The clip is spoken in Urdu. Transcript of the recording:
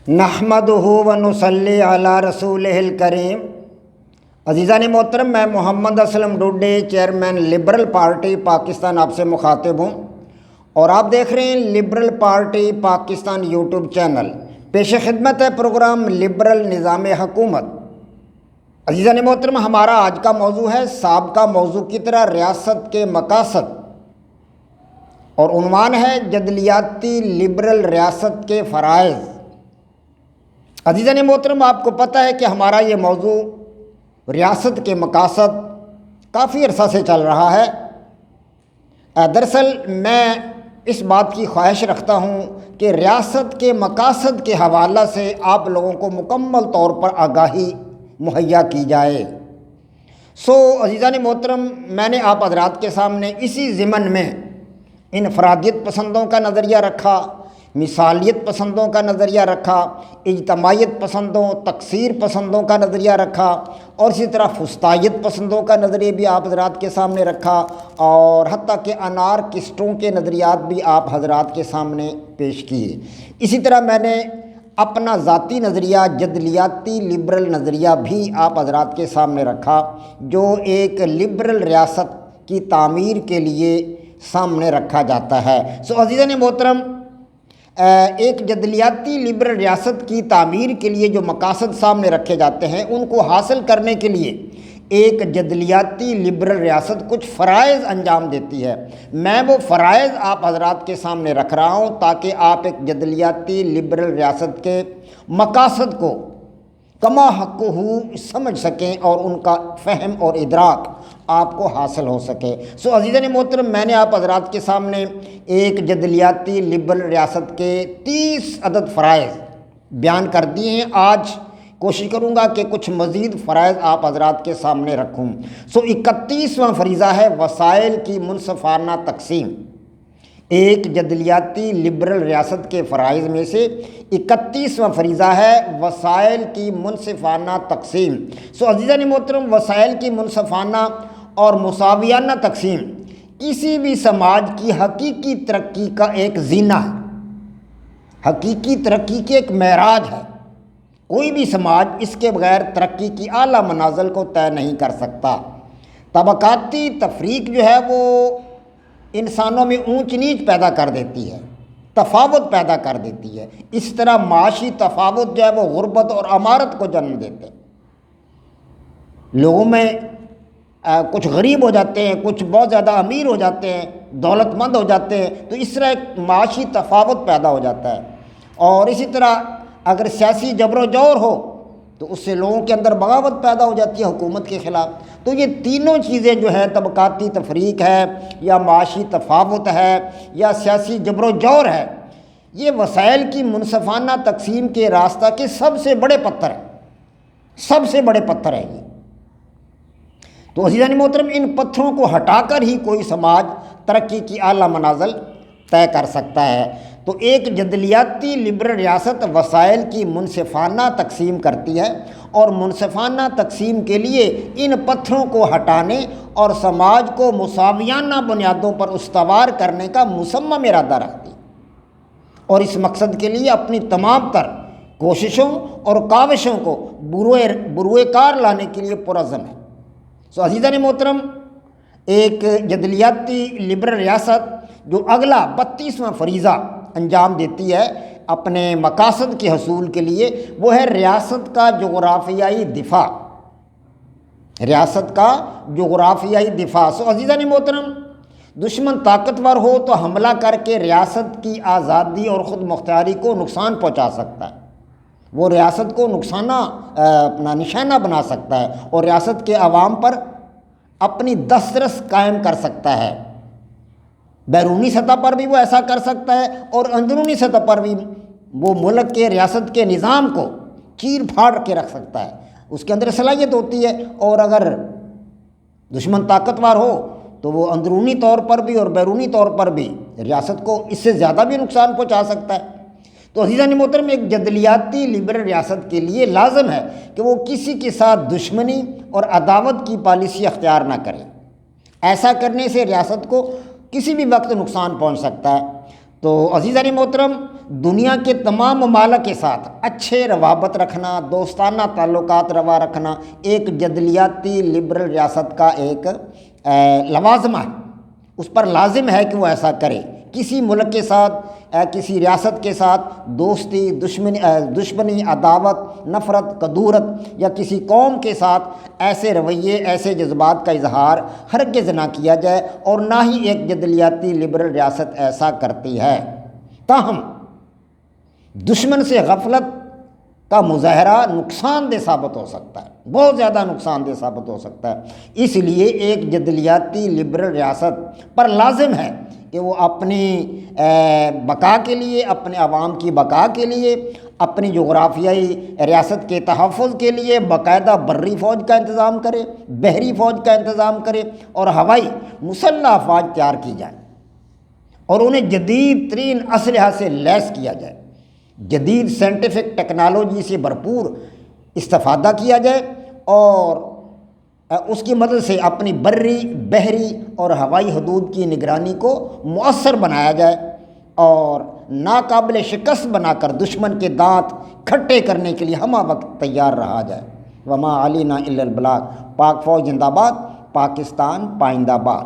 نحمدہ ونصلی علی رسولہ الکریم۔ عزیزان محترم، میں محمد اسلم ڈوڈے، چیئرمین لبرل پارٹی پاکستان آپ سے مخاطب ہوں، اور آپ دیکھ رہے ہیں Liberal Party Pakistan YouTube channel. پیش خدمت ہے پروگرام لبرل نظام حکومت۔ عزیزان محترم، ہمارا آج کا موضوع ہے سابقہ موضوع کی طرح ریاست کے مقاصد، اور عنوان ہے جدلیاتی لبرل ریاست کے فرائض۔ عزیزان محترم، آپ کو پتہ ہے کہ ہمارا یہ موضوع ریاست کے مقاصد کافی عرصہ سے چل رہا ہے۔ دراصل میں اس بات کی خواہش رکھتا ہوں کہ ریاست کے مقاصد کے حوالہ سے آپ لوگوں کو مکمل طور پر آگاہی مہیا کی جائے۔ عزیزان محترم، میں نے آپ حضرات کے سامنے اسی ضمن میں انفرادیت پسندوں کا نظریہ رکھا، مثالیت پسندوں کا نظریہ رکھا، اجتماعیت پسندوں، تکثیر پسندوں کا نظریہ رکھا، اور اسی طرح فسطائیت پسندوں کا نظریہ بھی آپ حضرات کے سامنے رکھا، اور حتیٰ کہ انارکسٹوں کے نظریات بھی آپ حضرات کے سامنے پیش کیے۔ اسی طرح میں نے اپنا ذاتی نظریہ جدلیاتی لبرل نظریہ بھی آپ حضرات کے سامنے رکھا، جو ایک لبرل ریاست کی تعمیر کے لیے سامنے رکھا جاتا ہے۔ عزیزان محترم، ایک جدلیاتی لبرل ریاست کی تعمیر کے لیے جو مقاصد سامنے رکھے جاتے ہیں، ان کو حاصل کرنے کے لیے ایک جدلیاتی لبرل ریاست کچھ فرائض انجام دیتی ہے۔ میں وہ فرائض آپ حضرات کے سامنے رکھ رہا ہوں تاکہ آپ ایک جدلیاتی لبرل ریاست کے مقاصد کو کما حقہ سمجھ سکیں اور ان کا فہم اور ادراک آپ کو حاصل ہو سکے۔ عزیزان محترم، میں نے آپ حضرات کے سامنے ایک جدلیاتی لبرل ریاست کے 30 عدد فرائض بیان کر دیے ہیں۔ آج کوشش کروں گا کہ کچھ مزید فرائض آپ حضرات کے سامنے رکھوں۔ 31واں فریضہ ہے وسائل کی منصفانہ تقسیم۔ ایک جدلیاتی لبرل ریاست کے فرائض میں سے 31واں فریضہ ہے وسائل کی منصفانہ تقسیم۔ عزیزان محترم، وسائل کی منصفانہ اور مساویانہ تقسیم کسی بھی سماج کی حقیقی ترقی کا ایک زینہ ہے، حقیقی ترقی کی ایک معراج ہے۔ کوئی بھی سماج اس کے بغیر ترقی کی اعلیٰ منازل کو طے نہیں کر سکتا۔ طبقاتی تفریق جو ہے وہ انسانوں میں اونچ نیچ پیدا کر دیتی ہے، تفاوت پیدا کر دیتی ہے۔ اس طرح معاشی تفاوت جو ہے وہ غربت اور امارت کو جنم دیتے ہیں۔ لوگوں میں کچھ غریب ہو جاتے ہیں، کچھ بہت زیادہ امیر ہو جاتے ہیں، دولت مند ہو جاتے ہیں، تو اس طرح ایک معاشی تفاوت پیدا ہو جاتا ہے۔ اور اسی طرح اگر سیاسی جبر و جور ہو تو اس سے لوگوں کے اندر بغاوت پیدا ہو جاتی ہے حکومت کے خلاف۔ تو یہ تینوں چیزیں جو ہیں، طبقاتی تفریق ہے یا معاشی تفاوت ہے یا سیاسی جبر و جور ہے، یہ وسائل کی منصفانہ تقسیم کے راستہ کے سب سے بڑے پتھر ہیں، سب سے بڑے پتھر ہیں یہ۔ تو عزیزان محترم، ان پتھروں کو ہٹا کر ہی کوئی سماج ترقی کی اعلیٰ منازل طے کر سکتا ہے۔ تو ایک جدلیاتی لبرل ریاست وسائل کی منصفانہ تقسیم کرتی ہے، اور منصفانہ تقسیم کے لیے ان پتھروں کو ہٹانے اور سماج کو مساویانہ بنیادوں پر استوار کرنے کا مصمم ارادہ رکھتی ہے، اور اس مقصد کے لیے اپنی تمام تر کوششوں اور کاوشوں کو بروئے کار لانے کے لیے پرعزم ہے۔ عزیزان محترم، ایک جدلیاتی لبرل ریاست جو اگلا 32واں فریضہ انجام دیتی ہے اپنے مقاصد کے حصول کے لیے، وہ ہے ریاست کا جغرافیائی دفاع۔ ریاست کا جغرافیائی دفاع۔ عزیزان محترم، دشمن طاقتور ہو تو حملہ کر کے ریاست کی آزادی اور خود مختاری کو نقصان پہنچا سکتا ہے، وہ ریاست کو اپنا نشانہ بنا سکتا ہے، اور ریاست کے عوام پر اپنی دسترس قائم کر سکتا ہے۔ بیرونی سطح پر بھی وہ ایسا کر سکتا ہے، اور اندرونی سطح پر بھی وہ ملک کے ریاست کے نظام کو چیر پھاڑ کے رکھ سکتا ہے، اس کے اندر صلاحیت ہوتی ہے۔ اور اگر دشمن طاقتور ہو تو وہ اندرونی طور پر بھی اور بیرونی طور پر بھی ریاست کو اس سے زیادہ بھی نقصان پہنچا سکتا ہے۔ تو عزیزان محترم، ایک جدلیاتی لبرل ریاست کے لیے لازم ہے کہ وہ کسی کے ساتھ دشمنی اور عداوت کی پالیسی اختیار نہ کرے۔ ایسا کرنے سے ریاست کو کسی بھی وقت نقصان پہنچ سکتا ہے۔ تو عزیزان محترم، دنیا کے تمام ممالک کے ساتھ اچھے روابط رکھنا، دوستانہ تعلقات روا رکھنا ایک جدلیاتی لبرل ریاست کا ایک لوازمہ ہے، اس پر لازم ہے کہ وہ ایسا کرے۔ کسی ملک کے ساتھ، کسی ریاست کے ساتھ دوستی، دشمنی، عداوت، نفرت، کدورت یا کسی قوم کے ساتھ ایسے رویے، ایسے جذبات کا اظہار ہرگز نہ کیا جائے، اور نہ ہی ایک جدلیاتی لبرل ریاست ایسا کرتی ہے۔ تاہم دشمن سے غفلت کا مظاہرہ نقصان دہ ثابت ہو سکتا ہے، بہت زیادہ نقصان دہ ثابت ہو سکتا ہے۔ اس لیے ایک جدلیاتی لبرل ریاست پر لازم ہے کہ وہ اپنی بقا کے لیے، اپنے عوام کی بقا کے لیے، اپنی جغرافیائی ریاست کے تحفظ کے لیے باقاعدہ بری فوج کا انتظام کرے، بحری فوج کا انتظام کرے، اور ہوائی مسلح افواج تیار کی جائے، اور انہیں جدید ترین اسلحہ سے لیس کیا جائے، جدید سائنٹیفک ٹیکنالوجی سے بھرپور استفادہ کیا جائے، اور اس کی مدد سے اپنی بری، بحری اور ہوائی حدود کی نگرانی کو مؤثر بنایا جائے، اور ناقابل شکست بنا کر دشمن کے دانت کھٹے کرنے کے لیے ہمہ وقت تیار رہا جائے۔ وما علینا الا البلاغ۔ پاک فوج زندہ باد، پاکستان پائندہ باد۔